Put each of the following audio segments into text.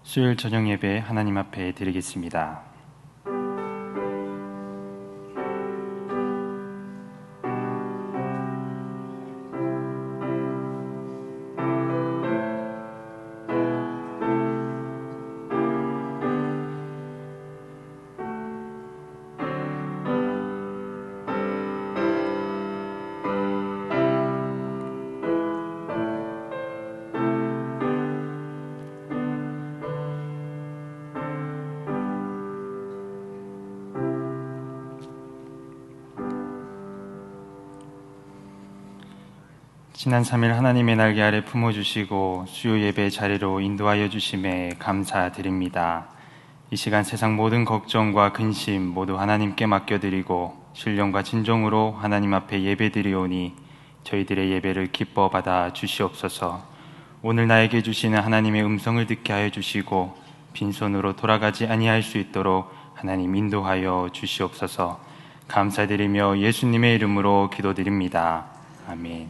수요일 저녁 예배 하나님 앞에 드리겠습니다. 지난 3일 하나님의 날개 아래 품어주시고 수요 예배 자리로 인도하여 주심에 감사드립니다. 이 시간 세상 모든 걱정과 근심 모두 하나님께 맡겨드리고 신령과 진정으로 하나님 앞에 예배드리오니 저희들의 예배를 기뻐 받아 주시옵소서. 오늘 나에게 주시는 하나님의 음성을 듣게 하여 주시고 빈손으로 돌아가지 아니할 수 있도록 하나님 인도하여 주시옵소서. 감사드리며 예수님의 이름으로 기도드립니다. 아멘.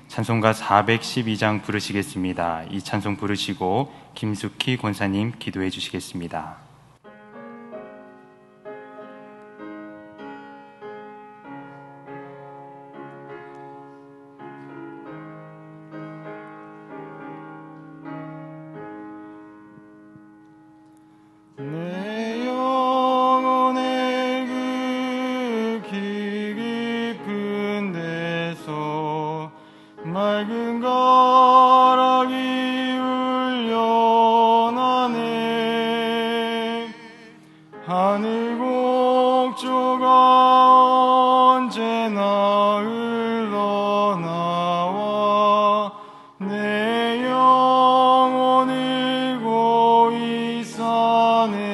찬송가 412장 부르시겠습니다. 이 찬송 부르시고 김숙희 권사님 기도해 주시겠습니다. 맑은 가락이 울려나네. 하늘 곡조가 언제나 흘러나와 내 영혼을 고이 사네.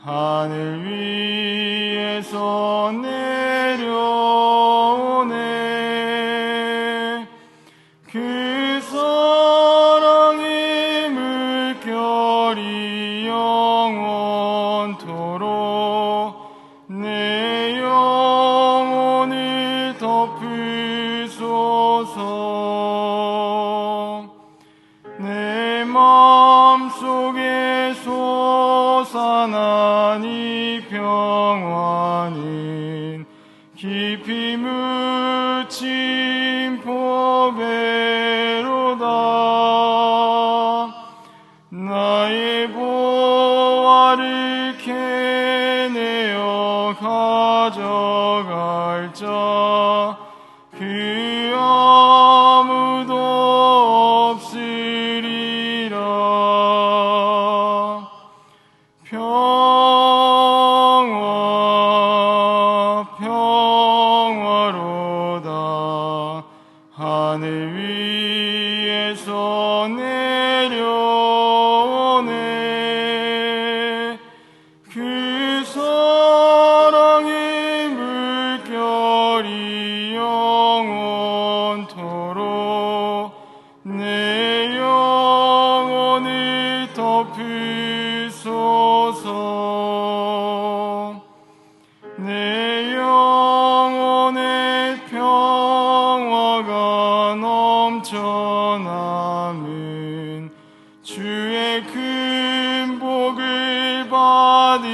하늘 위에서 내려오네. 그 사랑의 물결이 영원토록 내 영혼을 덮으소서. 내 마음속에 솟아난 이 평안은 깊이 묻힌 보배로다. 나의 보화를 캐내어 가져갈 자 그 아무도 없으리라. 평화로다. 하늘 위에서 내려오네. 그 사랑의 물결이 영원토록 내 영혼을 덮으소서. 내 영혼의 평화가 넘쳐남은 주의 큰 복을 받음이라.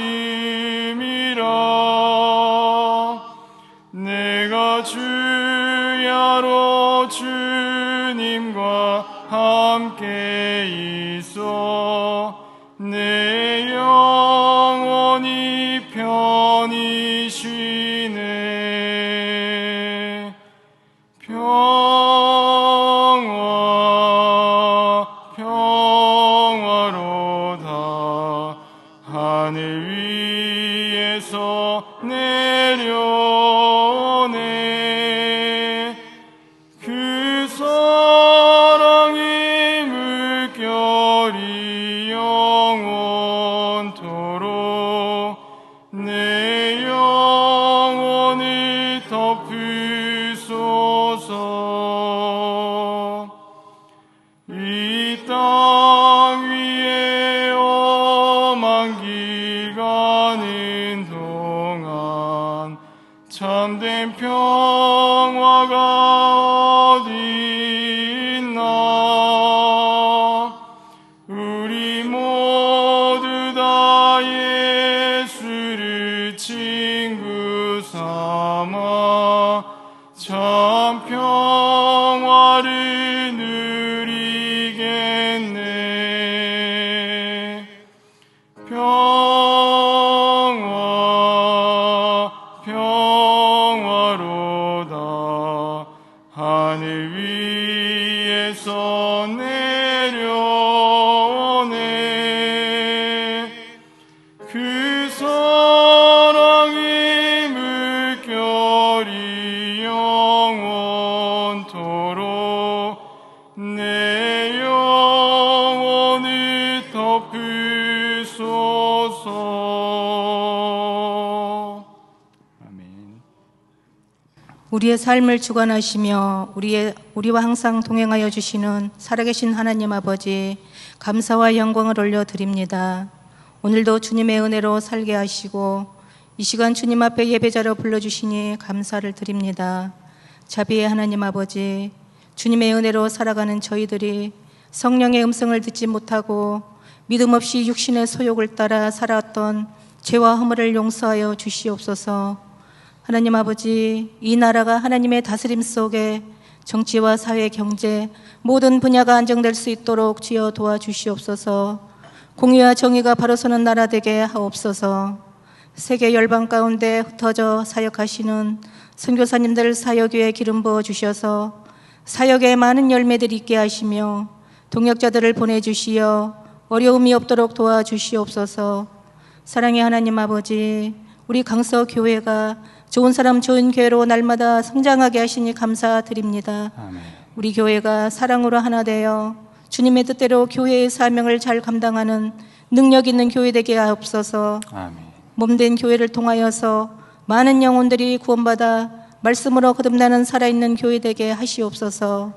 내가 주야로 주님과 함께 있어 내 영혼이 편히 쉬네. 평화로다. 하늘 위에서 내려오네. 그 사랑의 물결이 영원토록 내 영혼을 덮으소서. 이 땅 위에 험한 길 가는 동안 참된 평화가 어디 있나. 우리 모두 다 예수를 친구 삼아 참 평화를 누리겠네. 평화로다. 하늘 위에서 내려오네. 그 사랑의 물결이 영원토록 내 영혼을 덮으소서. 아멘. 우리의 삶을 주관하시며 우리와 항상 동행하여 주시는 살아계신 하나님 아버지, 감사와 영광을 올려드립니다. 오늘도 주님의 은혜로 살게 하시고 이 시간 주님 앞에 예배자로 불러주시니 감사를 드립니다. 자비의 하나님 아버지, 주님의 은혜로 살아가는 저희들이 성령의 음성을 듣지 못하고 믿음 없이 육신의 소욕을 따라 살아왔던 죄와 허물을 용서하여 주시옵소서. 하나님 아버지, 이 나라가 하나님의 다스림 속에 정치와 사회, 경제 모든 분야가 안정될 수 있도록 주여 도와주시옵소서. 공의와 정의가 바로 서는 나라 되게 하옵소서. 세계 열방 가운데 흩어져 사역하시는 선교사님들 사역 위에 기름 부어 주셔서 사역에 많은 열매들이 있게 하시며 동역자들을 보내주시어 어려움이 없도록 도와주시옵소서. 사랑의 하나님 아버지, 우리 강서 교회가 좋은 사람 좋은 교회로 날마다 성장하게 하시니 감사드립니다. 아멘. 우리 교회가 사랑으로 하나 되어 주님의 뜻대로 교회의 사명을 잘 감당하는 능력 있는 교회 되게 하옵소서. 아멘. 몸된 교회를 통하여서 많은 영혼들이 구원받아 말씀으로 거듭나는 살아있는 교회 되게 하시옵소서.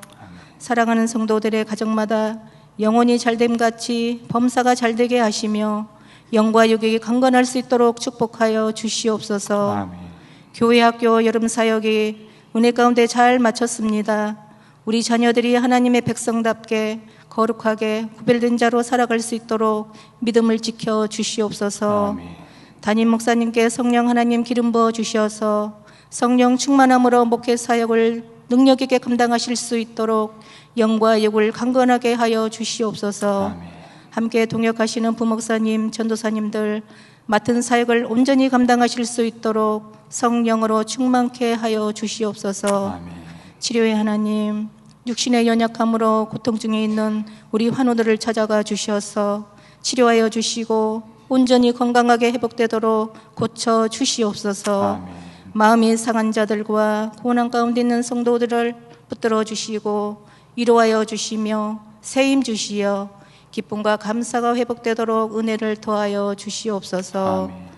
사랑하는 성도들의 가정마다 영혼이 잘됨같이 범사가 잘되게 하시며 영과 육이 강건할 수 있도록 축복하여 주시옵소서. 아멘. 교회 학교 여름 사역이 은혜 가운데 잘 마쳤습니다. 우리 자녀들이 하나님의 백성답게 거룩하게 구별된 자로 살아갈 수 있도록 믿음을 지켜 주시옵소서. 아멘. 담임 목사님께 성령 하나님 기름 부어 주셔서 성령 충만함으로 목회 사역을 능력 있게 감당하실 수 있도록 영과 육을 강건하게 하여 주시옵소서. 아멘. 함께 동역하시는 부목사님, 전도사님들 맡은 사역을 온전히 감당하실 수 있도록 성령으로 충만케 하여 주시옵소서. 아멘. 치료의 하나님, 육신의 연약함으로 고통 중에 있는 우리 환우들을 찾아가 주셔서 치료하여 주시고 온전히 건강하게 회복되도록 고쳐 주시옵소서. 아멘. 마음이 상한 자들과 고난 가운데 있는 성도들을 붙들어 주시고 위로하여 주시며 세임 주시어 기쁨과 감사가 회복되도록 은혜를 더하여 주시옵소서. 아멘.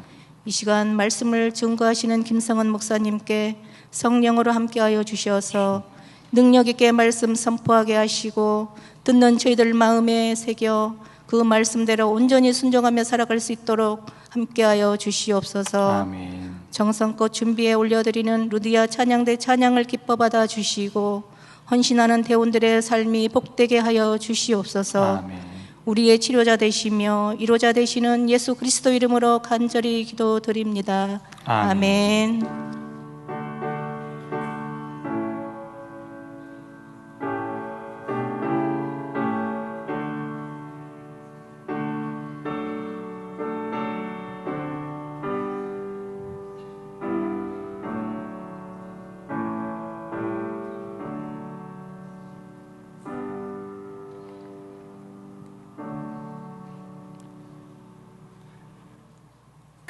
이 시간 말씀을 증거하시는 김성은 목사님께 성령으로 함께하여 주셔서 능력 있게 말씀 선포하게 하시고 듣는 저희들 마음에 새겨 그 말씀대로 온전히 순종하며 살아갈 수 있도록 함께하여 주시옵소서. 아멘. 정성껏 준비해 올려드리는 루디아 찬양대 찬양을 기뻐 받아 주시고 헌신하는 대원들의 삶이 복되게 하여 주시옵소서. 아멘. 우리의 치료자 되시며 위로자 되시는 예수 그리스도 이름으로 간절히 기도드립니다. 아멘. 아멘.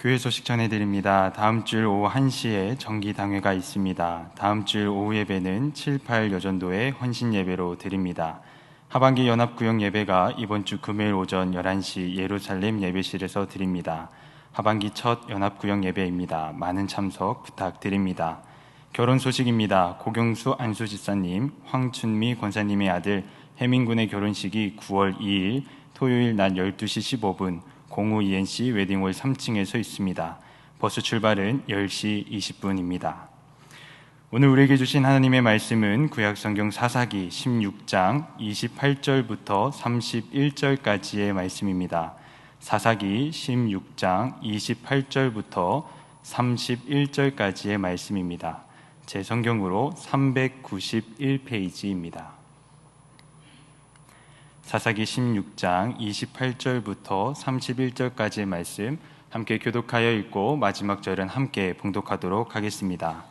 교회 소식 전해드립니다. 다음 주 오후 1시에 정기당회가 있습니다. 다음 주 오후 예배는 7, 8 여전도의 헌신 예배로 드립니다. 하반기 연합구역 예배가 이번 주 금요일 오전 11시 예루살렘 예배실에서 드립니다. 하반기 첫 연합구역 예배입니다. 많은 참석 부탁드립니다. 결혼 소식입니다. 고경수 안수집사님, 황춘미 권사님의 아들 해민군의 결혼식이 9월 2일 토요일 낮 12시 15분 05 ENC 웨딩홀 3층에 서 있습니다. 버스 출발은 10시 20분입니다. 오늘 우리에게 주신 하나님의 말씀은 구약성경 사사기 16장 28절부터 31절까지의 말씀입니다. 사사기 16장 28절부터 31절까지의 말씀입니다. 제 성경으로 391페이지입니다. 사사기 16장 28절부터 31절까지의 말씀 함께 교독하여 읽고 마지막 절은 함께 봉독하도록 하겠습니다.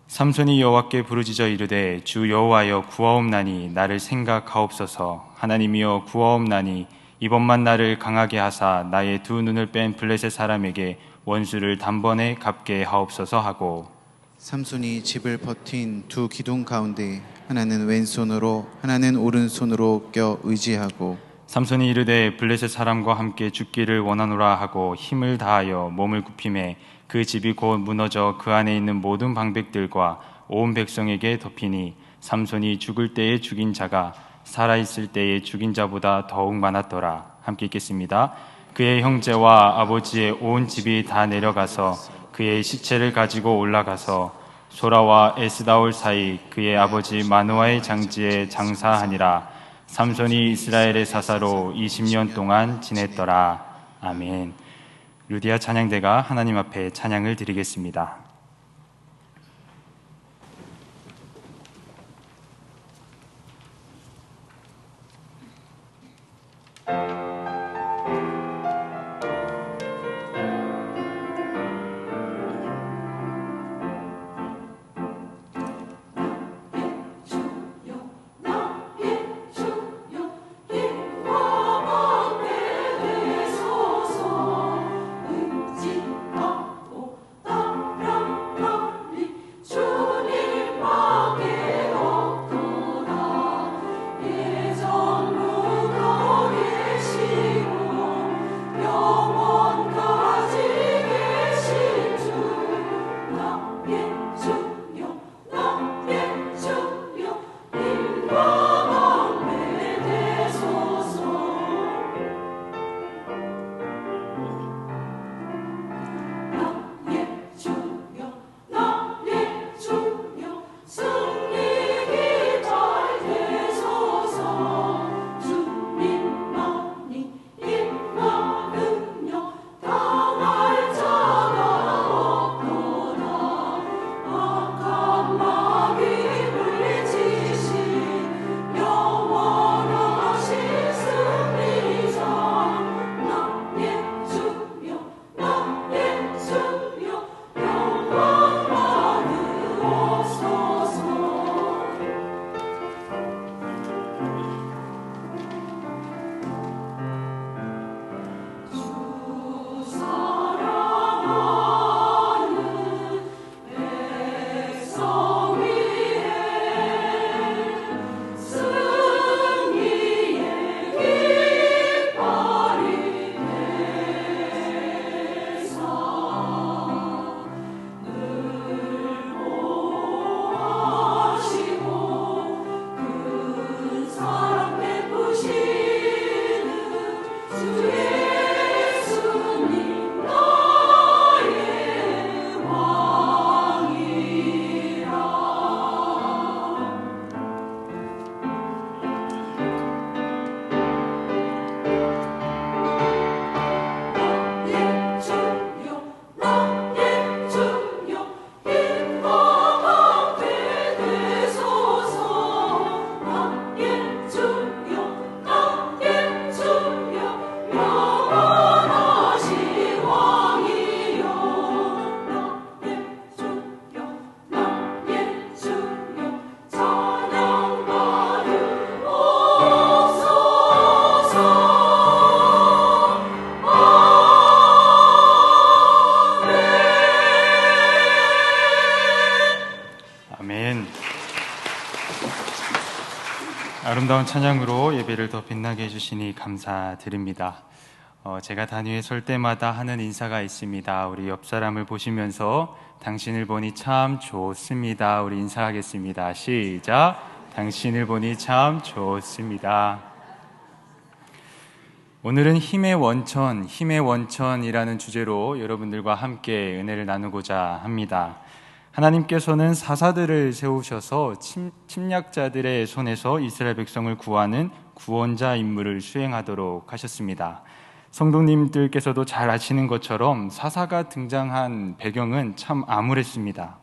삼손이 여호와께 부르짖어 이르되 주 여호와여 구하옵나니 나를 생각하옵소서. 하나님이여 구하옵나니 이번만 나를 강하게 하사 나의 두 눈을 뺀 블레셋 사람에게 원수를 단번에 갚게 하옵소서 하고, 삼손이 집을 버틴 두 기둥 가운데 하나는 왼손으로 하나는 오른손으로 껴 의지하고, 삼손이 이르되 블레셋 사람과 함께 죽기를 원하노라 하고 힘을 다하여 몸을 굽히매 그 집이 곧 무너져 그 안에 있는 모든 방백들과 온 백성에게 덮이니 삼손이 죽을 때에 죽인 자가 살아있을 때에 죽인 자보다 더욱 많았더라. 함께 읽겠습니다. 그의 형제와 아버지의 온 집이 다 내려가서 그의 시체를 가지고 올라가서 소라와 에스다올 사이 그의 아버지 마노아의 장지에 장사하니라. 삼손이 이스라엘의 사사로 20년 동안 지냈더라. 아멘. 루디아 찬양대가 하나님 앞에 찬양을 드리겠습니다. 아름다운 찬양으로 예배를 더 빛나게 해주시니 감사드립니다. 제가 단위에 설 때마다 하는 인사가 있습니다. 우리 옆 사람을 보시면서 당신을 보니 참 좋습니다. 우리 인사하겠습니다. 시작. 당신을 보니 참 좋습니다. 오늘은 힘의 원천이라는 주제로 여러분들과 함께 은혜를 나누고자 합니다. 하나님께서는 사사들을 세우셔서 침략자들의 손에서 이스라엘 백성을 구하는 구원자 임무를 수행하도록 하셨습니다. 성도님들께서도 잘 아시는 것처럼 사사가 등장한 배경은 참 암울했습니다.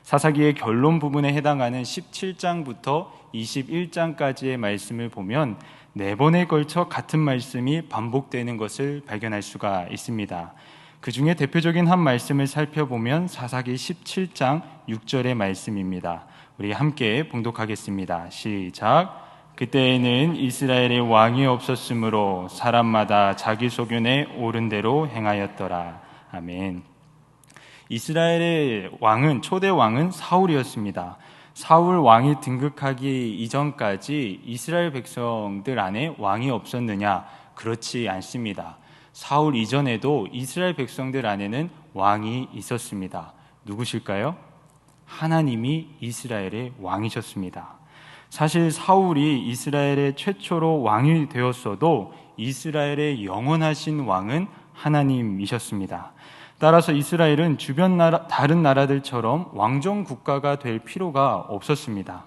사사기의 결론 부분에 해당하는 17장부터 21장까지의 말씀을 보면 4번에 걸쳐 같은 말씀이 반복되는 것을 발견할 수가 있습니다. 그 중에 대표적인 한 말씀을 살펴보면 사사기 17장 6절의 말씀입니다. 우리 함께 봉독하겠습니다. 시작. 그때에는 이스라엘의 왕이 없었으므로 사람마다 자기 소견에 옳은 대로 행하였더라. 아멘. 이스라엘의 왕은, 초대 왕은 사울이었습니다. 사울 왕이 등극하기 이전까지 이스라엘 백성들 안에 왕이 없었느냐? 그렇지 않습니다. 사울 이전에도 이스라엘 백성들 안에는 왕이 있었습니다. 누구실까요? 하나님이 이스라엘의 왕이셨습니다. 사실 사울이 이스라엘의 최초로 왕이 되었어도 이스라엘의 영원하신 왕은 하나님이셨습니다. 따라서 이스라엘은 주변 다른 나라들처럼 왕정 국가가 될 필요가 없었습니다.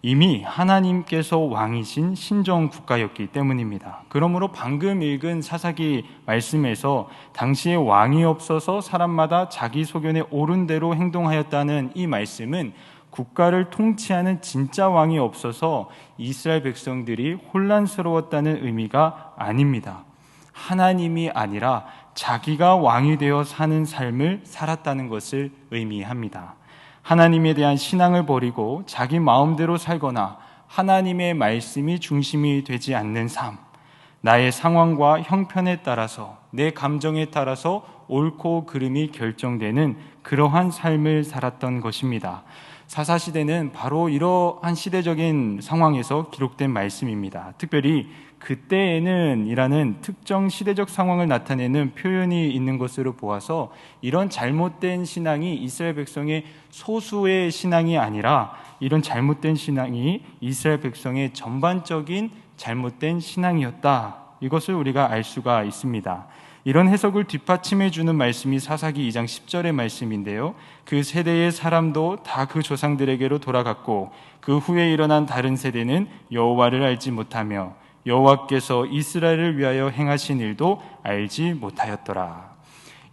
이미 하나님께서 왕이신 신정 국가였기 때문입니다. 그러므로 방금 읽은 사사기 말씀에서 당시에 왕이 없어서 사람마다 자기 소견에 옳은 대로 행동하였다는 이 말씀은 국가를 통치하는 진짜 왕이 없어서 이스라엘 백성들이 혼란스러웠다는 의미가 아닙니다. 하나님이 아니라 자기가 왕이 되어 사는 삶을 살았다는 것을 의미합니다. 하나님에 대한 신앙을 버리고 자기 마음대로 살거나 하나님의 말씀이 중심이 되지 않는 삶, 나의 상황과 형편에 따라서, 내 감정에 따라서 옳고 그름이 결정되는 그러한 삶을 살았던 것입니다. 사사시대는 바로 이러한 시대적인 상황에서 기록된 말씀입니다. 특별히 그때에는 이라는 특정 시대적 상황을 나타내는 표현이 있는 것으로 보아서 이런 잘못된 신앙이 이스라엘 백성의 소수의 신앙이 아니라 이런 잘못된 신앙이 이스라엘 백성의 전반적인 잘못된 신앙이었다. 이것을 우리가 알 수가 있습니다. 이런 해석을 뒷받침해 주는 말씀이 사사기 2장 10절의 말씀인데요. 그 세대의 사람도 다 그 조상들에게로 돌아갔고 그 후에 일어난 다른 세대는 여호와를 알지 못하며 여호와께서 이스라엘을 위하여 행하신 일도 알지 못하였더라.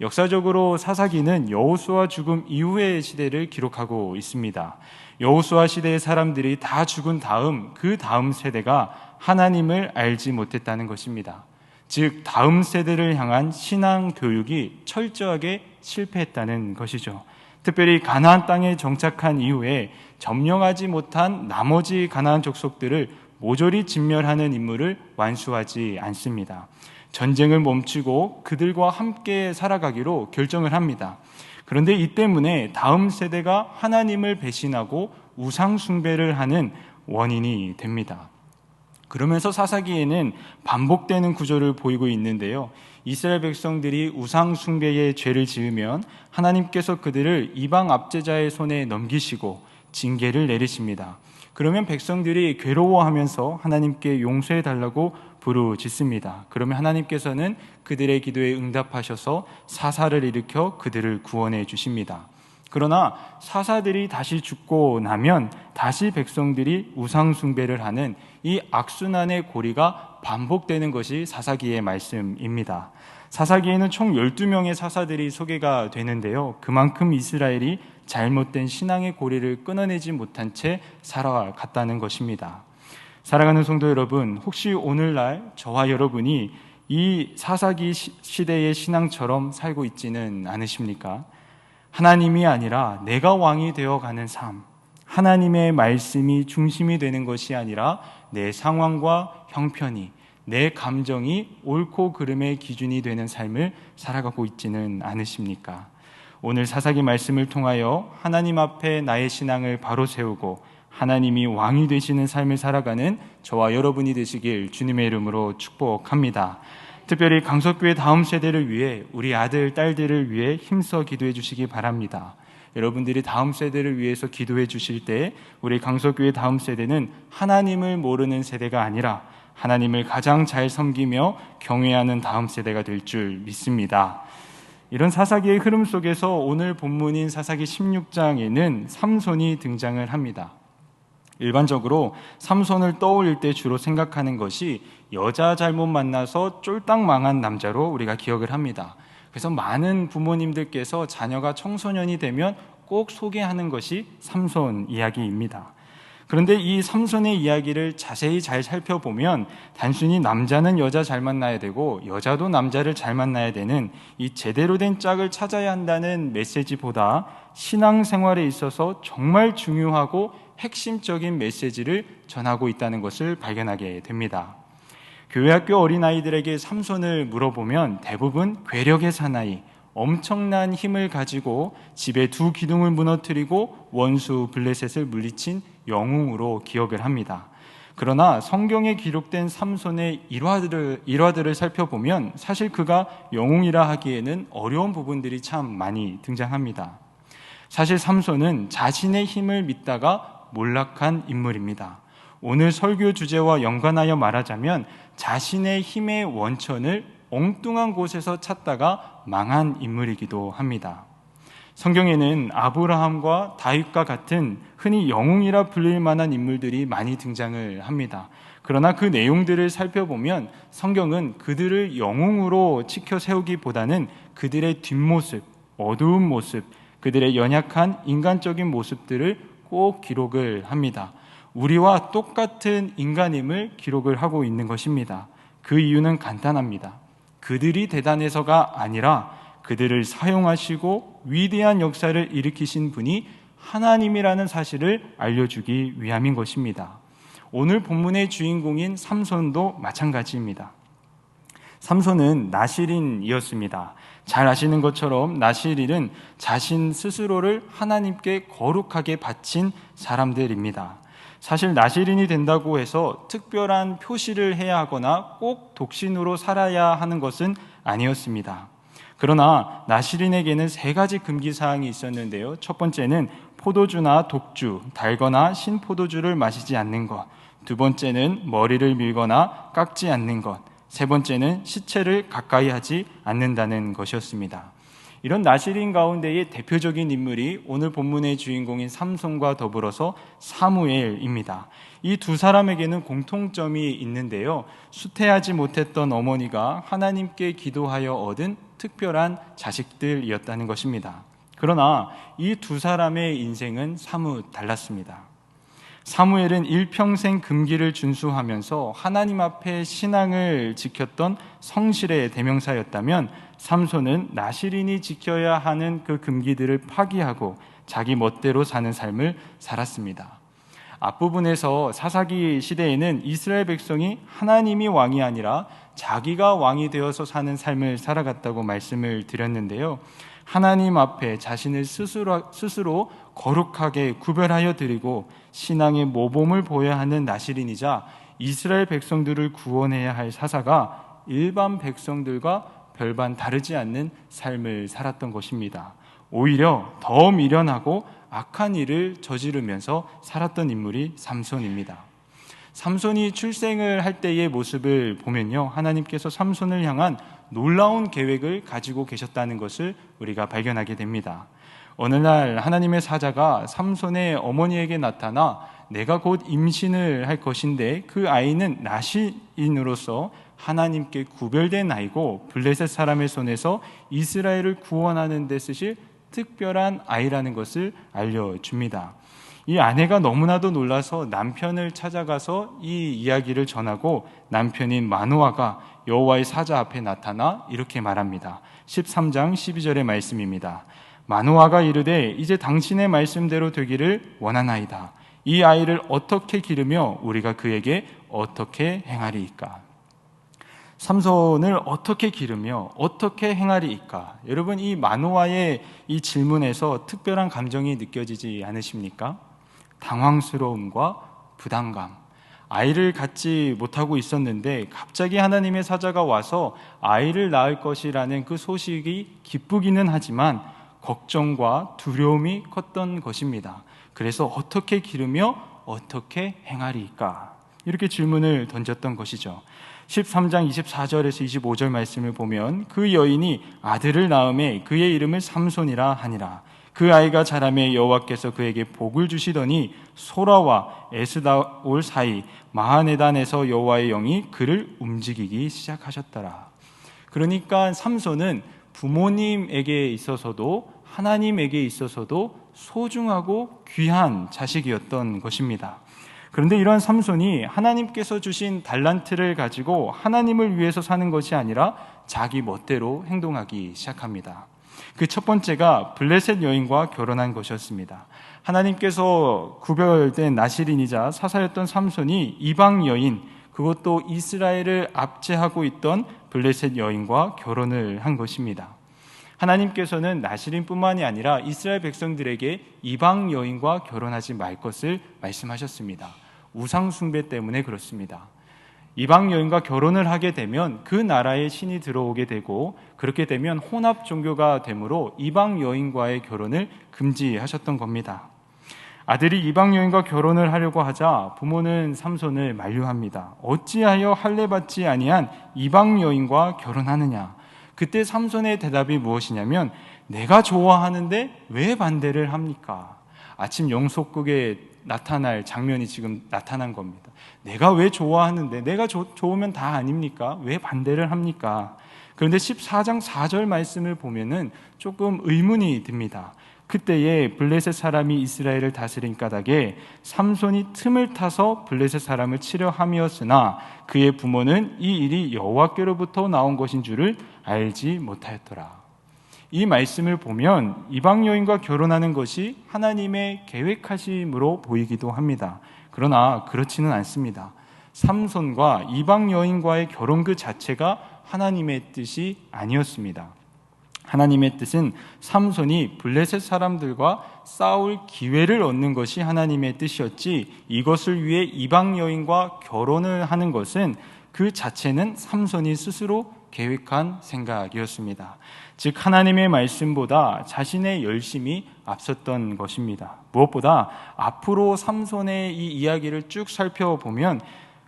역사적으로 사사기는 여호수아 죽음 이후의 시대를 기록하고 있습니다. 여호수아 시대의 사람들이 다 죽은 다음 그 다음 세대가 하나님을 알지 못했다는 것입니다. 즉 다음 세대를 향한 신앙 교육이 철저하게 실패했다는 것이죠. 특별히 가나안 땅에 정착한 이후에 점령하지 못한 나머지 가나안 족속들을 모조리 진멸하는 임무를 완수하지 않습니다. 전쟁을 멈추고 그들과 함께 살아가기로 결정을 합니다. 그런데 이 때문에 다음 세대가 하나님을 배신하고 우상 숭배를 하는 원인이 됩니다. 그러면서 사사기에는 반복되는 구조를 보이고 있는데요. 이스라엘 백성들이 우상 숭배의 죄를 지으면 하나님께서 그들을 이방 압제자의 손에 넘기시고 징계를 내리십니다. 그러면 백성들이 괴로워하면서 하나님께 용서해 달라고 부르짖습니다. 그러면 하나님께서는 그들의 기도에 응답하셔서 사사를 일으켜 그들을 구원해 주십니다. 그러나 사사들이 다시 죽고 나면 다시 백성들이 우상 숭배를 하는 이 악순환의 고리가 반복되는 것이 사사기의 말씀입니다. 사사기에는 총 12명의 사사들이 소개가 되는데요. 그만큼 이스라엘이 잘못된 신앙의 고리를 끊어내지 못한 채 살아갔다는 것입니다. 사랑하는 성도 여러분, 혹시 오늘날 저와 여러분이 이 사사기 시대의 신앙처럼 살고 있지는 않으십니까? 하나님이 아니라 내가 왕이 되어가는 삶, 하나님의 말씀이 중심이 되는 것이 아니라 내 상황과 형편이, 내 감정이 옳고 그름의 기준이 되는 삶을 살아가고 있지는 않으십니까? 오늘 사사기 말씀을 통하여 하나님 앞에 나의 신앙을 바로 세우고 하나님이 왕이 되시는 삶을 살아가는 저와 여러분이 되시길 주님의 이름으로 축복합니다. 특별히 강석교회 다음 세대를 위해 우리 아들, 딸들을 위해 힘써 기도해 주시기 바랍니다. 여러분들이 다음 세대를 위해서 기도해 주실 때 우리 강석교회 다음 세대는 하나님을 모르는 세대가 아니라 하나님을 가장 잘 섬기며 경외하는 다음 세대가 될 줄 믿습니다. 이런 사사기의 흐름 속에서 오늘 본문인 사사기 16장에는 삼손이 등장을 합니다. 일반적으로 삼손을 떠올릴 때 주로 생각하는 것이 여자 잘못 만나서 쫄딱 망한 남자로 우리가 기억을 합니다. 그래서 많은 부모님들께서 자녀가 청소년이 되면 꼭 소개하는 것이 삼손 이야기입니다. 그런데 이 삼손의 이야기를 자세히 잘 살펴보면 단순히 남자는 여자 잘 만나야 되고 여자도 남자를 잘 만나야 되는 이 제대로 된 짝을 찾아야 한다는 메시지보다 신앙생활에 있어서 정말 중요하고 핵심적인 메시지를 전하고 있다는 것을 발견하게 됩니다. 교회학교 어린아이들에게 삼손을 물어보면 대부분 괴력의 사나이, 엄청난 힘을 가지고 집의 두 기둥을 무너뜨리고 원수 블레셋을 물리친 영웅으로 기억을 합니다. 그러나 성경에 기록된 삼손의 일화들을 살펴보면 사실 그가 영웅이라 하기에는 어려운 부분들이 참 많이 등장합니다. 사실 삼손은 자신의 힘을 믿다가 몰락한 인물입니다. 오늘 설교 주제와 연관하여 말하자면 자신의 힘의 원천을 엉뚱한 곳에서 찾다가 망한 인물이기도 합니다. 성경에는 아브라함과 다윗과 같은 흔히 영웅이라 불릴 만한 인물들이 많이 등장을 합니다. 그러나 그 내용들을 살펴보면 성경은 그들을 영웅으로 치켜 세우기보다는 그들의 뒷모습, 어두운 모습, 그들의 연약한 인간적인 모습들을 꼭 기록을 합니다. 우리와 똑같은 인간임을 기록을 하고 있는 것입니다. 그 이유는 간단합니다. 그들이 대단해서가 아니라 그들을 사용하시고 위대한 역사를 일으키신 분이 하나님이라는 사실을 알려주기 위함인 것입니다. 오늘 본문의 주인공인 삼손도 마찬가지입니다. 삼손은 나실인이었습니다. 잘 아시는 것처럼 나실인은 자신 스스로를 하나님께 거룩하게 바친 사람들입니다. 사실 나실인이 된다고 해서 특별한 표시를 해야 하거나 꼭 독신으로 살아야 하는 것은 아니었습니다. 그러나 나실인에게는 3가지 금기사항이 있었는데요. 첫 번째는 포도주나 독주, 달거나 신포도주를 마시지 않는 것. 두 번째는 머리를 밀거나 깎지 않는 것. 세 번째는 시체를 가까이 하지 않는다는 것이었습니다. 이런 나실인 가운데의 대표적인 인물이 오늘 본문의 주인공인 삼손과 더불어서 사무엘입니다. 이 두 사람에게는 공통점이 있는데요. 수태하지 못했던 어머니가 하나님께 기도하여 얻은 특별한 자식들이었다는 것입니다. 그러나 이 두 사람의 인생은 사뭇 달랐습니다. 사무엘은 일평생 금기를 준수하면서 하나님 앞에 신앙을 지켰던 성실의 대명사였다면 삼손은 나실인이 지켜야 하는 그 금기들을 파기하고 자기 멋대로 사는 삶을 살았습니다. 앞부분에서 사사기 시대에는 이스라엘 백성이 하나님이 왕이 아니라 자기가 왕이 되어서 사는 삶을 살아갔다고 말씀을 드렸는데요. 하나님 앞에 자신을 스스로 거룩하게 구별하여 드리고 신앙의 모범을 보여야 하는 나실인이자 이스라엘 백성들을 구원해야 할 사사가 일반 백성들과 별반 다르지 않는 삶을 살았던 것입니다. 오히려 더 미련하고 악한 일을 저지르면서 살았던 인물이 삼손입니다. 삼손이 출생을 할 때의 모습을 보면요, 하나님께서 삼손을 향한 놀라운 계획을 가지고 계셨다는 것을 우리가 발견하게 됩니다. 어느 날 하나님의 사자가 삼손의 어머니에게 나타나 내가 곧 임신을 할 것인데 그 아이는 나실인으로서 하나님께 구별된 아이고 블레셋 사람의 손에서 이스라엘을 구원하는 데 쓰실 특별한 아이라는 것을 알려줍니다. 이 아내가 너무나도 놀라서 남편을 찾아가서 이 이야기를 전하고 남편인 마노아가 여호와의 사자 앞에 나타나 이렇게 말합니다. 13장 12절의 말씀입니다. 마노아가 이르되 이제 당신의 말씀대로 되기를 원하나이다. 이 아이를 어떻게 기르며 우리가 그에게 어떻게 행하리이까? 삼손을 어떻게 기르며 어떻게 행하리이까? 여러분, 이 마노아의 이 질문에서 특별한 감정이 느껴지지 않으십니까? 당황스러움과 부담감. 아이를 갖지 못하고 있었는데 갑자기 하나님의 사자가 와서 아이를 낳을 것이라는 그 소식이 기쁘기는 하지만 걱정과 두려움이 컸던 것입니다. 그래서 어떻게 기르며 어떻게 행하리이까? 이렇게 질문을 던졌던 것이죠. 13장 24절에서 25절 말씀을 보면 그 여인이 아들을 낳음에 그의 이름을 삼손이라 하니라. 그 아이가 자라매 여호와께서 그에게 복을 주시더니 소라와 에스다올 사이 마하네단에서 여호와의 영이 그를 움직이기 시작하셨더라. 그러니까 삼손은 부모님에게 있어서도 하나님에게 있어서도 소중하고 귀한 자식이었던 것입니다. 그런데 이러한 삼손이 하나님께서 주신 달란트를 가지고 하나님을 위해서 사는 것이 아니라 자기 멋대로 행동하기 시작합니다. 그 첫 번째가 블레셋 여인과 결혼한 것이었습니다. 하나님께서 구별된 나실인이자 사사였던 삼손이 이방 여인, 그것도 이스라엘을 압제하고 있던 블레셋 여인과 결혼을 한 것입니다. 하나님께서는 나실인뿐만이 아니라 이스라엘 백성들에게 이방 여인과 결혼하지 말 것을 말씀하셨습니다. 우상 숭배 때문에 그렇습니다. 이방 여인과 결혼을 하게 되면 그 나라에 신이 들어오게 되고, 그렇게 되면 혼합 종교가 되므로 이방 여인과의 결혼을 금지하셨던 겁니다. 아들이 이방 여인과 결혼을 하려고 하자 부모는 삼손을 만류합니다. 어찌하여 할례 받지 아니한 이방 여인과 결혼하느냐? 그때 삼손의 대답이 무엇이냐면, 내가 좋아하는데 왜 반대를 합니까? 아침 영속국에 나타날 장면이 지금 나타난 겁니다. 내가 왜 좋아하는데, 내가 좋으면 다 아닙니까? 왜 반대를 합니까? 그런데 14장 4절 말씀을 보면은 조금 의문이 듭니다. 그때에 블레셋 사람이 이스라엘을 다스린 까닭에 삼손이 틈을 타서 블레셋 사람을 치려 함이었으나 그의 부모는 이 일이 여호와께로부터 나온 것인 줄을 알지 못하였더라. 이 말씀을 보면 이방 여인과 결혼하는 것이 하나님의 계획하심으로 보이기도 합니다. 그러나 그렇지는 않습니다. 삼손과 이방 여인과의 결혼 그 자체가 하나님의 뜻이 아니었습니다. 하나님의 뜻은 삼손이 블레셋 사람들과 싸울 기회를 얻는 것이 하나님의 뜻이었지, 이것을 위해 이방 여인과 결혼을 하는 것은 그 자체는 삼손이 스스로 계획한 생각이었습니다. 즉 하나님의 말씀보다 자신의 열심이 앞섰던 것입니다. 무엇보다 앞으로 삼손의 이 이야기를 쭉 살펴보면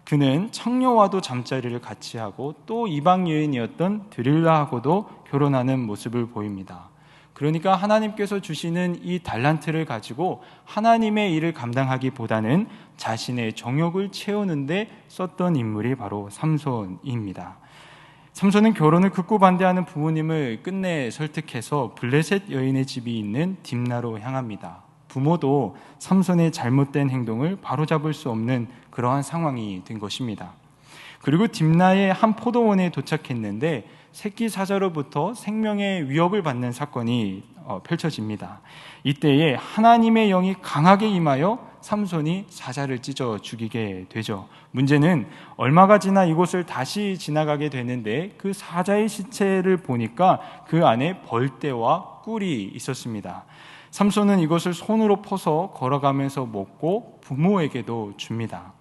그는 청녀와도 잠자리를 같이 하고 또 이방 여인이었던 드릴라하고도 결혼하는 모습을 보입니다. 그러니까 하나님께서 주시는 이 달란트를 가지고 하나님의 일을 감당하기보다는 자신의 정욕을 채우는 데 썼던 인물이 바로 삼손입니다. 삼손은 결혼을 극구 반대하는 부모님을 끝내 설득해서 블레셋 여인의 집이 있는 딥나로 향합니다. 부모도 삼손의 잘못된 행동을 바로잡을 수 없는 그러한 상황이 된 것입니다. 그리고 딥나의 한 포도원에 도착했는데 새끼 사자로부터 생명의 위협을 받는 사건이 펼쳐집니다. 이때에 하나님의 영이 강하게 임하여 삼손이 사자를 찢어 죽이게 되죠. 문제는 얼마가 지나 이곳을 다시 지나가게 되는데 그 사자의 시체를 보니까 그 안에 벌떼와 꿀이 있었습니다. 삼손은 이것을 손으로 퍼서 걸어가면서 먹고 부모에게도 줍니다.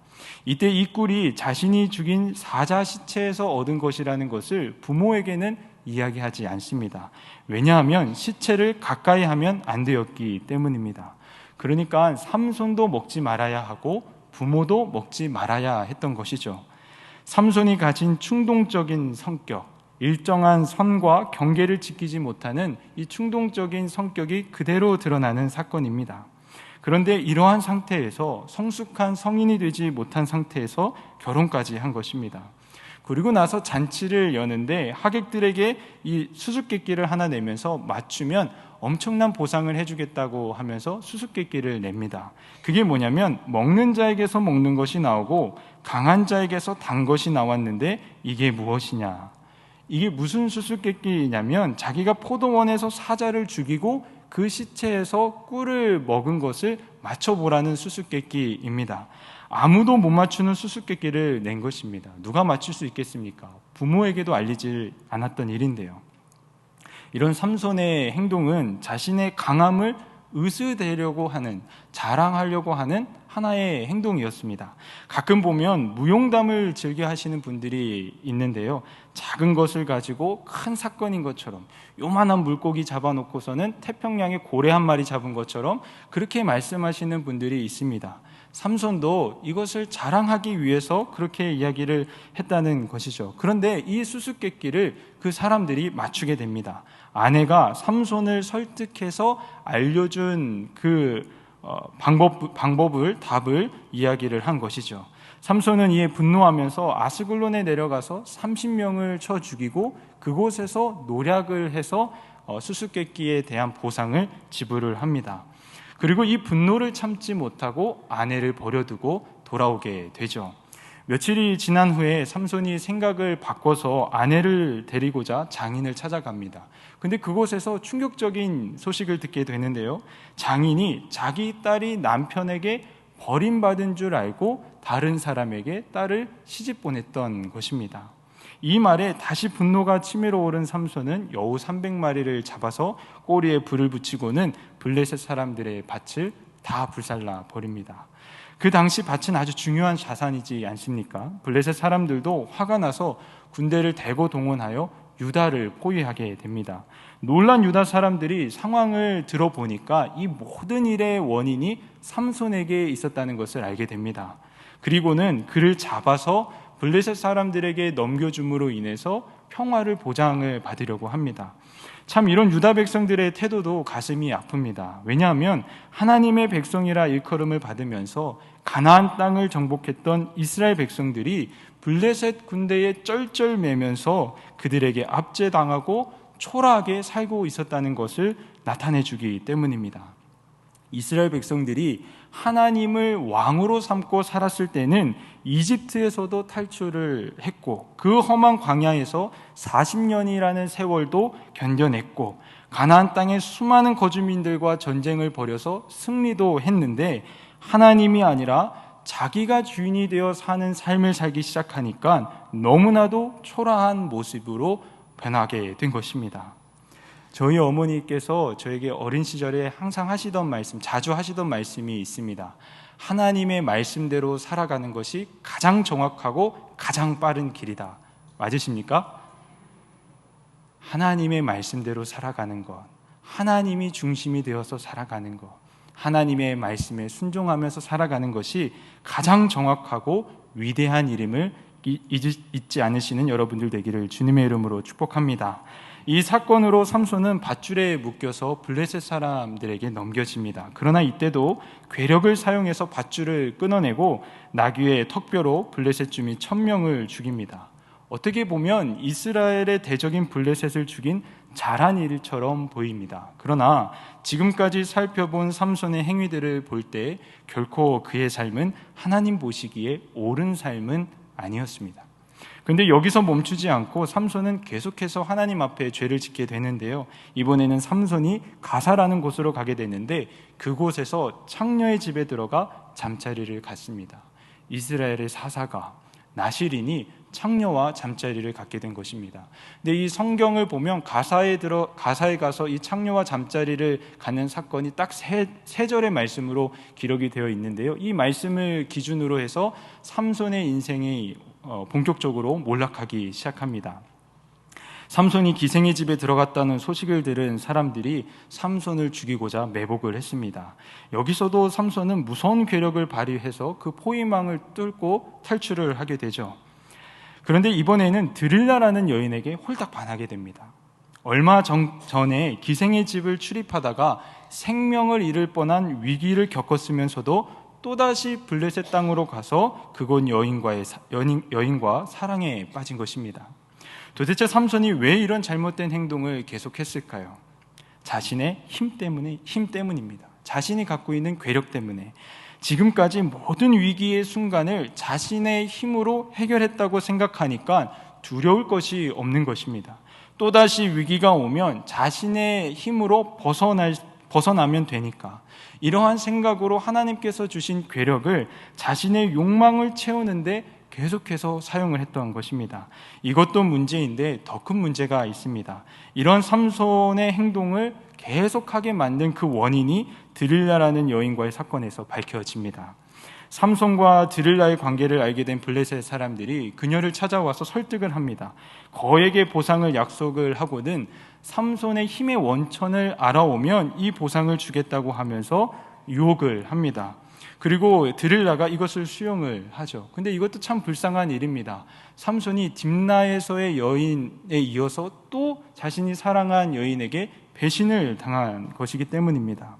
이때 이 꿀이 자신이 죽인 사자 시체에서 얻은 것이라는 것을 부모에게는 이야기하지 않습니다. 왜냐하면 시체를 가까이 하면 안 되었기 때문입니다. 그러니까 삼손도 먹지 말아야 하고 부모도 먹지 말아야 했던 것이죠. 삼손이 가진 충동적인 성격, 일정한 선과 경계를 지키지 못하는 이 충동적인 성격이 그대로 드러나는 사건입니다. 그런데 이러한 상태에서 성숙한 성인이 되지 못한 상태에서 결혼까지 한 것입니다. 그리고 나서 잔치를 여는데 하객들에게 이 수수께끼를 하나 내면서 맞추면 엄청난 보상을 해주겠다고 하면서 수수께끼를 냅니다. 그게 뭐냐면 먹는 자에게서 먹는 것이 나오고 강한 자에게서 단 것이 나왔는데 이게 무엇이냐. 이게 무슨 수수께끼냐면 자기가 포도원에서 사자를 죽이고 그 시체에서 꿀을 먹은 것을 맞춰보라는 수수께끼입니다. 아무도 못 맞추는 수수께끼를 낸 것입니다. 누가 맞출 수 있겠습니까? 부모에게도 알리지 않았던 일인데요. 이런 삼손의 행동은 자신의 강함을 으스대려고 하는, 자랑하려고 하는 하나의 행동이었습니다. 가끔 보면 무용담을 즐겨 하시는 분들이 있는데요. 작은 것을 가지고 큰 사건인 것처럼, 요만한 물고기 잡아놓고서는 태평양에 고래 한 마리 잡은 것처럼 그렇게 말씀하시는 분들이 있습니다. 삼손도 이것을 자랑하기 위해서 그렇게 이야기를 했다는 것이죠. 그런데 이 수수께끼를 그 사람들이 맞추게 됩니다. 아내가 삼손을 설득해서 알려준 그 답을 이야기를 한 것이죠. 삼손은 이에 분노하면서 아스글론에 내려가서 30명을 쳐 죽이고 그곳에서 노략을 해서 수수께끼에 대한 보상을 지불을 합니다. 그리고 이 분노를 참지 못하고 아내를 버려두고 돌아오게 되죠. 며칠이 지난 후에 삼손이 생각을 바꿔서 아내를 데리고자 장인을 찾아갑니다. 근데 그곳에서 충격적인 소식을 듣게 되는데요. 장인이 자기 딸이 남편에게 버림받은 줄 알고 다른 사람에게 딸을 시집 보냈던 것입니다. 이 말에 다시 분노가 치밀어 오른 삼손은 여우 300마리를 잡아서 꼬리에 불을 붙이고는 블레셋 사람들의 밭을 다 불살라 버립니다. 그 당시 밭은 아주 중요한 자산이지 않습니까? 블레셋 사람들도 화가 나서 군대를 대거 동원하여 유다를 포위하게 됩니다. 놀란 유다 사람들이 상황을 들어보니까 이 모든 일의 원인이 삼손에게 있었다는 것을 알게 됩니다. 그리고는 그를 잡아서 블레셋 사람들에게 넘겨줌으로 인해서 평화를 보장을 받으려고 합니다. 참 이런 유다 백성들의 태도도 가슴이 아픕니다. 왜냐하면 하나님의 백성이라 일컬음을 받으면서 가나안 땅을 정복했던 이스라엘 백성들이 블레셋 군대에 쩔쩔매면서 그들에게 압제당하고 초라하게 살고 있었다는 것을 나타내주기 때문입니다. 이스라엘 백성들이 하나님을 왕으로 삼고 살았을 때는 이집트에서도 탈출을 했고 그 험한 광야에서 40년이라는 세월도 견뎌냈고 가나안 땅의 수많은 거주민들과 전쟁을 벌여서 승리도 했는데 하나님이 아니라 자기가 주인이 되어 사는 삶을 살기 시작하니까 너무나도 초라한 모습으로 변하게 된 것입니다. 저희 어머니께서 저에게 어린 시절에 항상 자주 하시던 말씀이 있습니다. 하나님의 말씀대로 살아가는 것이 가장 정확하고 가장 빠른 길이다. 맞으십니까? 하나님의 말씀대로 살아가는 것, 하나님이 중심이 되어서 살아가는 것, 하나님의 말씀에 순종하면서 살아가는 것이 가장 정확하고 위대한 일임을 잊지 않으시는 여러분들 되기를 주님의 이름으로 축복합니다. 이 사건으로 삼손은 밧줄에 묶여서 블레셋 사람들에게 넘겨집니다. 그러나 이때도 괴력을 사용해서 밧줄을 끊어내고 나귀의 턱뼈로 블레셋 주민 1000명을 죽입니다. 어떻게 보면 이스라엘의 대적인 블레셋을 죽인 잘한 일처럼 보입니다. 그러나 지금까지 살펴본 삼손의 행위들을 볼 때 결코 그의 삶은 하나님 보시기에 옳은 삶은 아니었습니다. 그런데 여기서 멈추지 않고 삼손은 계속해서 하나님 앞에 죄를 짓게 되는데요. 이번에는 삼손이 가사라는 곳으로 가게 되는데 그곳에서 창녀의 집에 들어가 잠자리를 갖습니다. 이스라엘의 사사가 나실인이 창녀와 잠자리를 갖게 된 것입니다. 근데 이 성경을 보면 가사에 가서 이 창녀와 잠자리를 갖는 사건이 딱 세 절의 말씀으로 기록이 되어 있는데요. 이 말씀을 기준으로 해서 삼손의 인생이 본격적으로 몰락하기 시작합니다. 삼손이 기생의 집에 들어갔다는 소식을 들은 사람들이 삼손을 죽이고자 매복을 했습니다. 여기서도 삼손은 무서운 괴력을 발휘해서 그 포위망을 뚫고 탈출을 하게 되죠. 그런데 이번에는 드릴라라는 여인에게 홀딱 반하게 됩니다. 얼마 전에 기생의 집을 출입하다가 생명을 잃을 뻔한 위기를 겪었으면서도 또다시 블레셋 땅으로 가서 그곳 여인과 사랑에 빠진 것입니다. 도대체 삼손이 왜 이런 잘못된 행동을 계속했을까요? 자신의 힘 때문입니다. 자신이 갖고 있는 괴력 때문에 지금까지 모든 위기의 순간을 자신의 힘으로 해결했다고 생각하니까 두려울 것이 없는 것입니다. 또다시 위기가 오면 자신의 힘으로 벗어나면 되니까 이러한 생각으로 하나님께서 주신 괴력을 자신의 욕망을 채우는데 계속해서 사용을 했던 것입니다. 이것도 문제인데 더 큰 문제가 있습니다. 이런 삼손의 행동을 계속하게 만든 그 원인이 드릴라라는 여인과의 사건에서 밝혀집니다. 삼손과 드릴라의 관계를 알게 된 블레셋 사람들이 그녀를 찾아와서 설득을 합니다. 거액의 보상을 약속을 하고는 삼손의 힘의 원천을 알아오면 이 보상을 주겠다고 하면서 유혹을 합니다. 그리고 드릴라가 이것을 수용을 하죠. 근데 이것도 참 불쌍한 일입니다. 삼손이 딥나에서의 여인에 이어서 또 자신이 사랑한 여인에게 배신을 당한 것이기 때문입니다.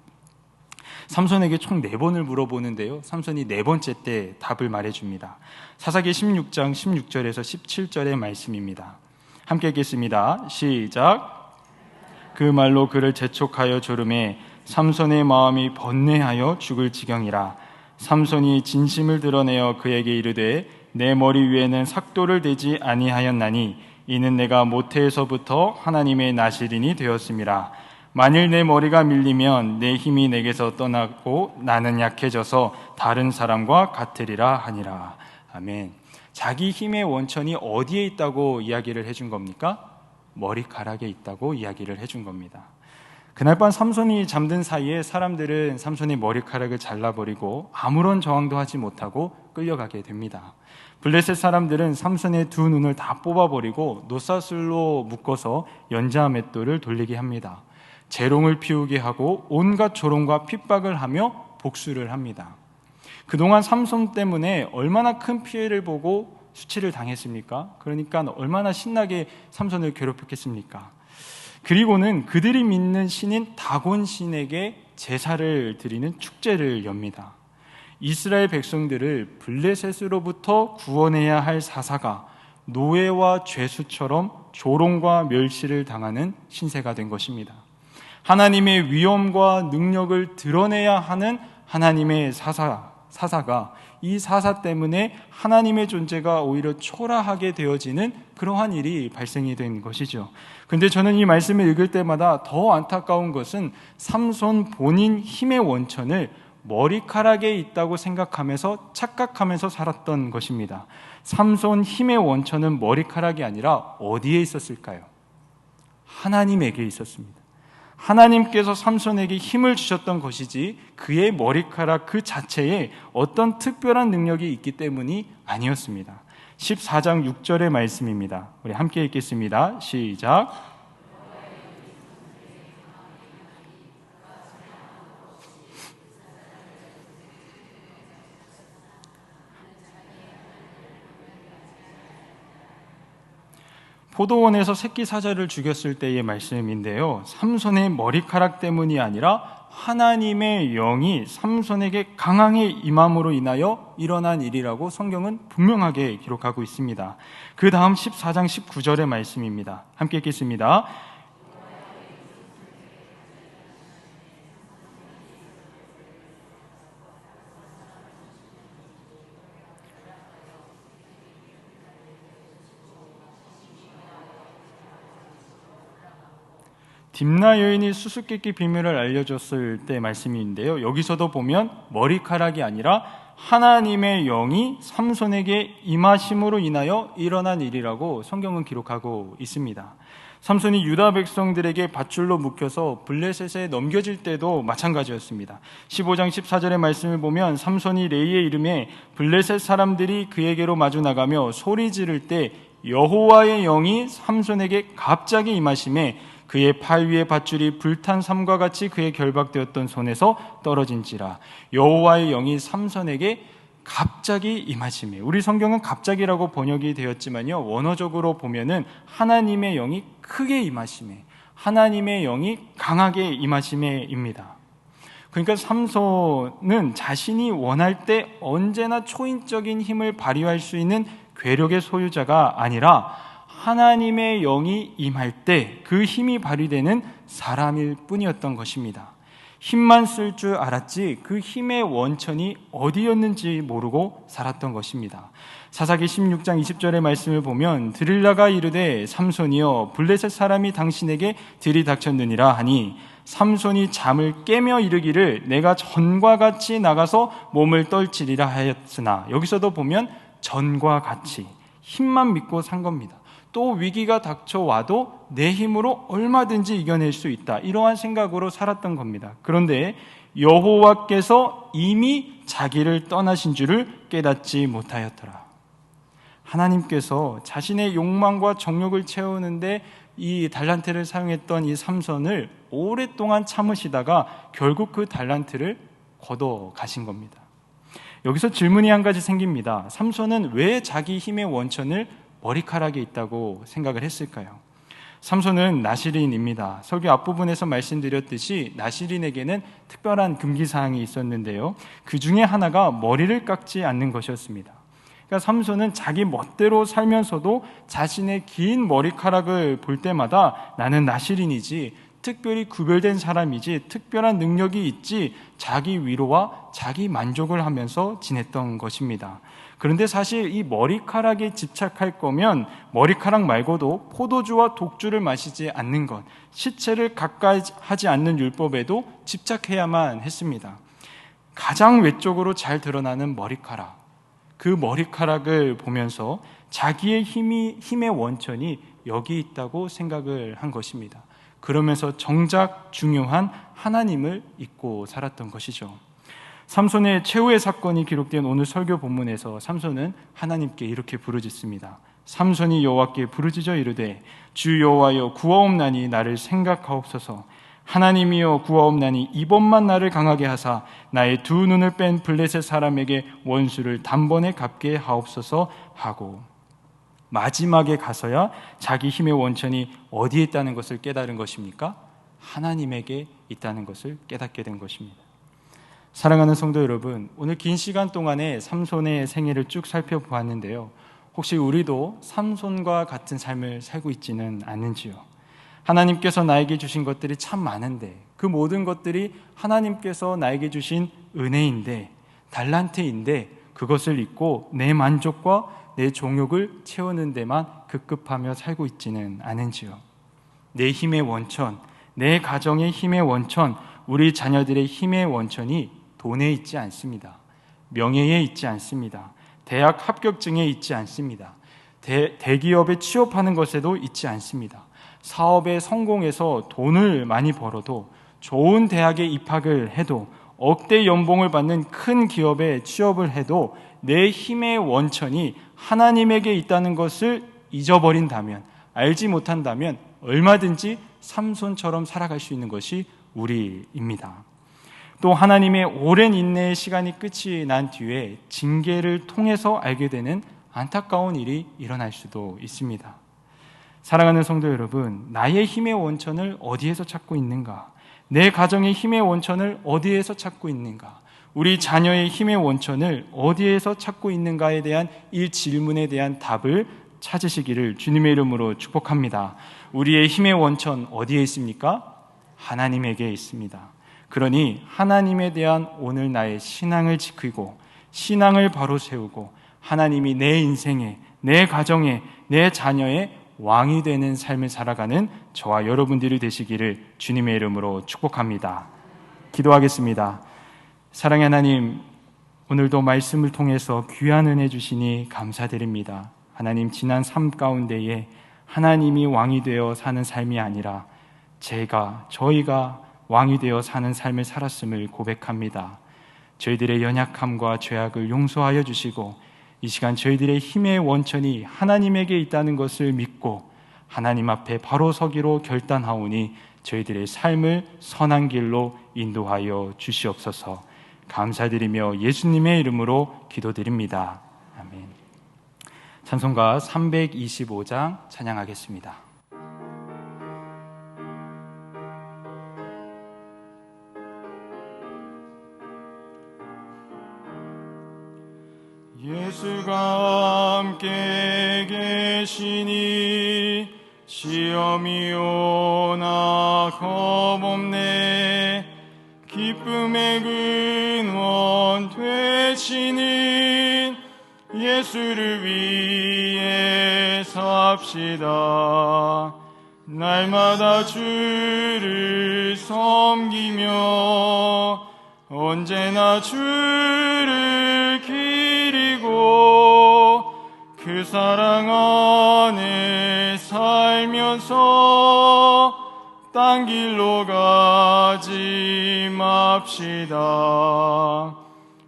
삼손에게 총 4번을 물어보는데요, 삼손이 4번째 때 답을 말해줍니다. 사사기 16장 16절에서 17절의 말씀입니다. 함께 읽겠습니다. 시작. 그 말로 그를 재촉하여 조름에 삼손의 마음이 번뇌하여 죽을 지경이라. 삼손이 진심을 드러내어 그에게 이르되 내 머리 위에는 삭도를 대지 아니하였나니 이는 내가 모태에서부터 하나님의 나실인이 되었음이라. 만일 내 머리가 밀리면 내 힘이 내게서 떠나고 나는 약해져서 다른 사람과 같으리라 하니라. 아멘. 자기 힘의 원천이 어디에 있다고 이야기를 해준 겁니까? 머리카락에 있다고 이야기를 해준 겁니다. 그날 밤 삼손이 잠든 사이에 사람들은 삼손의 머리카락을 잘라버리고 아무런 저항도 하지 못하고 끌려가게 됩니다. 블레셋 사람들은 삼손의 2눈을 다 뽑아버리고 노사슬로 묶어서 연자 맷돌을 돌리게 합니다. 재롱을 피우게 하고 온갖 조롱과 핍박을 하며 복수를 합니다. 그동안 삼손 때문에 얼마나 큰 피해를 보고 수치를 당했습니까? 그러니까 얼마나 신나게 삼손을 괴롭혔겠습니까? 그리고는 그들이 믿는 신인 다곤 신에게 제사를 드리는 축제를 엽니다. 이스라엘 백성들을 블레셋으로부터 구원해야 할 사사가 노예와 죄수처럼 조롱과 멸시를 당하는 신세가 된 것입니다. 하나님의 위엄과 능력을 드러내야 하는 하나님의 사사가 이 사사 때문에 하나님의 존재가 오히려 초라하게 되어지는 그러한 일이 발생이 된 것이죠. 그런데 저는 이 말씀을 읽을 때마다 더 안타까운 것은 삼손 본인 힘의 원천을 머리카락에 있다고 생각하면서 착각하면서 살았던 것입니다. 삼손 힘의 원천은 머리카락이 아니라 어디에 있었을까요? 하나님에게 있었습니다. 하나님께서 삼손에게 힘을 주셨던 것이지 그의 머리카락 그 자체에 어떤 특별한 능력이 있기 때문이 아니었습니다. 14장 6절의 말씀입니다. 우리 함께 읽겠습니다. 시작. 포도원에서 새끼 사자를 죽였을 때의 말씀인데요, 삼손의 머리카락 때문이 아니라 하나님의 영이 삼손에게 강하게 임함으로 인하여 일어난 일이라고 성경은 분명하게 기록하고 있습니다. 그 다음 14장 19절의 말씀입니다. 함께 읽겠습니다. 딥나 여인이 수수께끼 비밀을 알려줬을 때 말씀인데요, 여기서도 보면 머리카락이 아니라 하나님의 영이 삼손에게 임하심으로 인하여 일어난 일이라고 성경은 기록하고 있습니다. 삼손이 유다 백성들에게 밧줄로 묶여서 블레셋에 넘겨질 때도 마찬가지였습니다. 15장 14절의 말씀을 보면 삼손이 레이의 이름에 블레셋 사람들이 그에게로 마주 나가며 소리 지를 때 여호와의 영이 삼손에게 갑자기 임하심에 그의 팔 위에 밧줄이 불탄 삼과 같이 그의 결박되었던 손에서 떨어진지라. 여호와의 영이 삼손에게 갑자기 임하심에, 우리 성경은 갑자기라고 번역이 되었지만요, 원어적으로 보면은 하나님의 영이 크게 임하심에, 하나님의 영이 강하게 임하심에입니다. 그러니까 삼손은 자신이 원할 때 언제나 초인적인 힘을 발휘할 수 있는 괴력의 소유자가 아니라 하나님의 영이 임할 때 그 힘이 발휘되는 사람일 뿐이었던 것입니다. 힘만 쓸 줄 알았지 그 힘의 원천이 어디였는지 모르고 살았던 것입니다. 사사기 16장 20절의 말씀을 보면 드릴라가 이르되 삼손이여 블레셋 사람이 당신에게 들이닥쳤느니라 하니 삼손이 잠을 깨며 이르기를 내가 전과 같이 나가서 몸을 떨치리라 하였으나, 여기서도 보면 전과 같이 힘만 믿고 산 겁니다. 또 위기가 닥쳐와도 내 힘으로 얼마든지 이겨낼 수 있다, 이러한 생각으로 살았던 겁니다. 그런데 여호와께서 이미 자기를 떠나신 줄을 깨닫지 못하였더라. 하나님께서 자신의 욕망과 정욕을 채우는데 이 달란트를 사용했던 이 삼손을 오랫동안 참으시다가 결국 그 달란트를 걷어 가신 겁니다. 여기서 질문이 한 가지 생깁니다. 삼손은 왜 자기 힘의 원천을 머리카락에 있다고 생각을 했을까요? 삼손은 나시린입니다. 설교 앞부분에서 말씀드렸듯이 나시린에게는 특별한 금기사항이 있었는데요. 그 중에 하나가 머리를 깎지 않는 것이었습니다. 그러니까 삼손은 자기 멋대로 살면서도 자신의 긴 머리카락을 볼 때마다 나는 나시린이지, 특별히 구별된 사람이지, 특별한 능력이 있지, 자기 위로와 자기 만족을 하면서 지냈던 것입니다. 그런데 사실 이 머리카락에 집착할 거면 머리카락 말고도 포도주와 독주를 마시지 않는 것, 시체를 가까이 하지 않는 율법에도 집착해야만 했습니다. 가장 외적으로 잘 드러나는 머리카락, 그 머리카락을 보면서 자기의 힘의 원천이 여기 있다고 생각을 한 것입니다. 그러면서 정작 중요한 하나님을 잊고 살았던 것이죠. 삼손의 최후의 사건이 기록된 오늘 설교 본문에서 삼손은 하나님께 이렇게 부르짖습니다. 삼손이 여호와께 부르짖어 이르되 주 여호와여 구하옵나니 나를 생각하옵소서. 하나님이여 구하옵나니 이번만 나를 강하게 하사 나의 두 눈을 뺀 블레셋 사람에게 원수를 단번에 갚게 하옵소서 하고, 마지막에 가서야 자기 힘의 원천이 어디에 있다는 것을 깨달은 것입니까? 하나님에게 있다는 것을 깨닫게 된 것입니다. 사랑하는 성도 여러분, 오늘 긴 시간 동안에 삼손의 생애를 쭉 살펴보았는데요. 혹시 우리도 삼손과 같은 삶을 살고 있지는 않는지요? 하나님께서 나에게 주신 것들이 참 많은데 그 모든 것들이 하나님께서 나에게 주신 은혜인데, 달란트인데, 그것을 잊고 내 만족과 내 종욕을 채우는 데만 급급하며 살고 있지는 않은지요? 내 힘의 원천, 내 가정의 힘의 원천, 우리 자녀들의 힘의 원천이 돈에 있지 않습니다. 명예에 있지 않습니다. 대학 합격증에 있지 않습니다. 대기업에 취업하는 것에도 있지 않습니다. 사업에 성공해서 돈을 많이 벌어도, 좋은 대학에 입학을 해도, 억대 연봉을 받는 큰 기업에 취업을 해도 내 힘의 원천이 하나님에게 있다는 것을 잊어버린다면, 알지 못한다면 얼마든지 삼손처럼 살아갈 수 있는 것이 우리입니다. 또 하나님의 오랜 인내의 시간이 끝이 난 뒤에 징계를 통해서 알게 되는 안타까운 일이 일어날 수도 있습니다. 사랑하는 성도 여러분, 나의 힘의 원천을 어디에서 찾고 있는가? 내 가정의 힘의 원천을 어디에서 찾고 있는가? 우리 자녀의 힘의 원천을 어디에서 찾고 있는가에 대한 이 질문에 대한 답을 찾으시기를 주님의 이름으로 축복합니다. 우리의 힘의 원천 어디에 있습니까? 하나님에게 있습니다. 그러니 하나님에 대한 오늘 나의 신앙을 지키고 신앙을 바로 세우고 하나님이 내 인생에, 내 가정에, 내 자녀의 왕이 되는 삶을 살아가는 저와 여러분들이 되시기를 주님의 이름으로 축복합니다. 기도하겠습니다. 사랑의 하나님, 오늘도 말씀을 통해서 귀한 은혜 주시니 감사드립니다. 하나님, 지난 삶 가운데에 하나님이 왕이 되어 사는 삶이 아니라 저희가 왕이 되어 사는 삶을 살았음을 고백합니다. 저희들의 연약함과 죄악을 용서하여 주시고 이 시간 저희들의 힘의 원천이 하나님에게 있다는 것을 믿고 하나님 앞에 바로 서기로 결단하오니 저희들의 삶을 선한 길로 인도하여 주시옵소서. 감사드리며 예수님의 이름으로 기도드립니다. 아멘. 찬송가 325장 찬양하겠습니다. 예수가 함께 계시니 시험이 오나 겁없네. 기쁨의 근원 되시는 예수를 위해 삽시다. 날마다 주를 섬기며 언제나 주를 기리고 그 사랑 안에 살면서 딴 길로 가지 맙시다.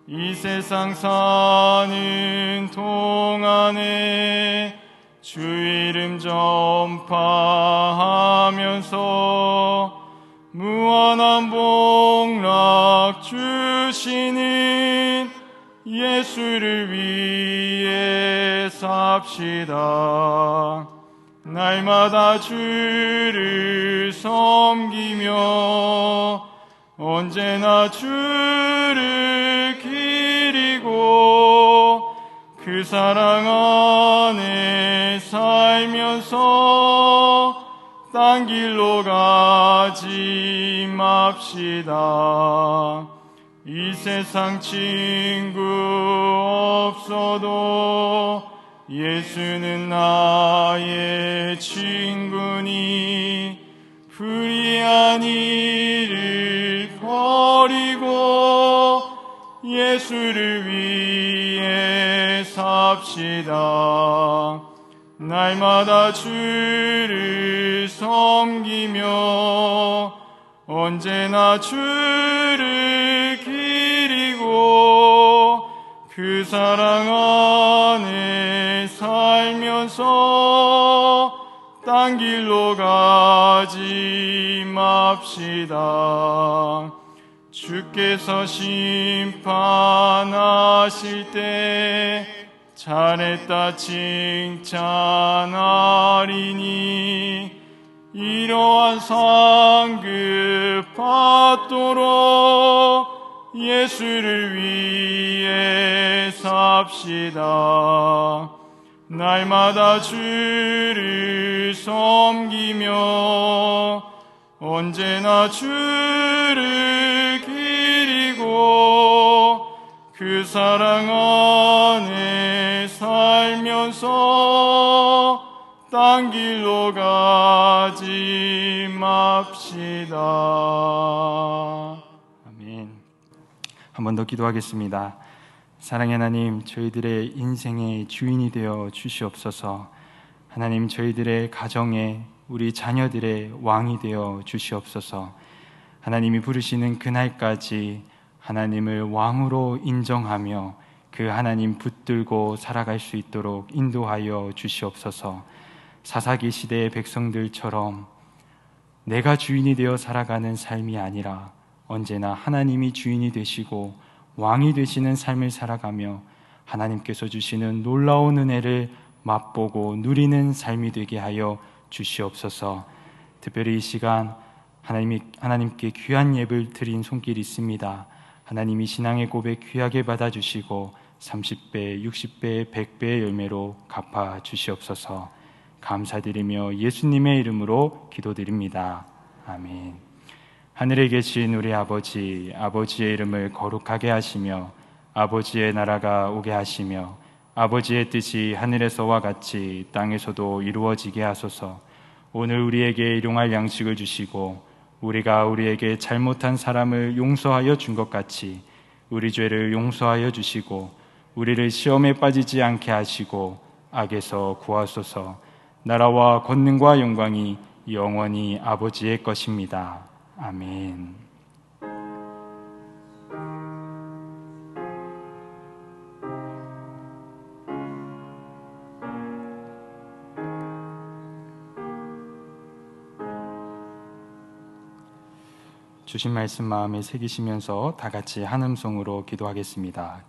이 세상 사는 동안에 주 이름 전파하면서 무한한 복락 주시는 예수를 위해 삽시다. 날마다 주를 섬기며 언제나 주를 기리고 그 사랑 안에 살면서 딴 길로 가지 맙시다. 이 세상 친구 없어도 예수는 나의 친구니 불의한 일을 버리고 예수를 위해 삽시다. 날마다 주를 섬기며 언제나 주를 기리고 그 사랑 안에 살면서 딴 길로 가지 맙시다. 주께서 심판하실 때 잘했다 칭찬하리니 이러한 상급 받도록 예수를 위해 삽시다. 날마다 주를 섬기며 언제나 주를 기리고 그 사랑 안에 살면서 딴 길로 가지 맙시다. 아멘. 한 번 더 기도하겠습니다. 사랑의 하나님, 저희들의 인생의 주인이 되어 주시옵소서. 하나님, 저희들의 가정에 우리 자녀들의 왕이 되어 주시옵소서. 하나님이 부르시는 그날까지 하나님을 왕으로 인정하며 그 하나님 붙들고 살아갈 수 있도록 인도하여 주시옵소서. 사사기 시대의 백성들처럼 내가 주인이 되어 살아가는 삶이 아니라 언제나 하나님이 주인이 되시고 왕이 되시는 삶을 살아가며 하나님께서 주시는 놀라운 은혜를 맛보고 누리는 삶이 되게 하여 주시옵소서. 특별히 이 시간 하나님께 귀한 예배를 드린 손길이 있습니다. 하나님이 신앙의 고백 귀하게 받아주시고 30배, 60배, 100배의 열매로 갚아 주시옵소서. 감사드리며 예수님의 이름으로 기도드립니다. 아멘. 하늘에 계신 우리 아버지, 아버지의 이름을 거룩하게 하시며 아버지의 나라가 오게 하시며 아버지의 뜻이 하늘에서와 같이 땅에서도 이루어지게 하소서. 오늘 우리에게 일용할 양식을 주시고 우리가 우리에게 잘못한 사람을 용서하여 준 것 같이 우리 죄를 용서하여 주시고 우리를 시험에 빠지지 않게 하시고 악에서 구하소서. 나라와 권능과 영광이 영원히 아버지의 것입니다. 아멘. 주신 말씀 마음에 새기시면서 다 같이 한 음성으로 기도하겠습니다.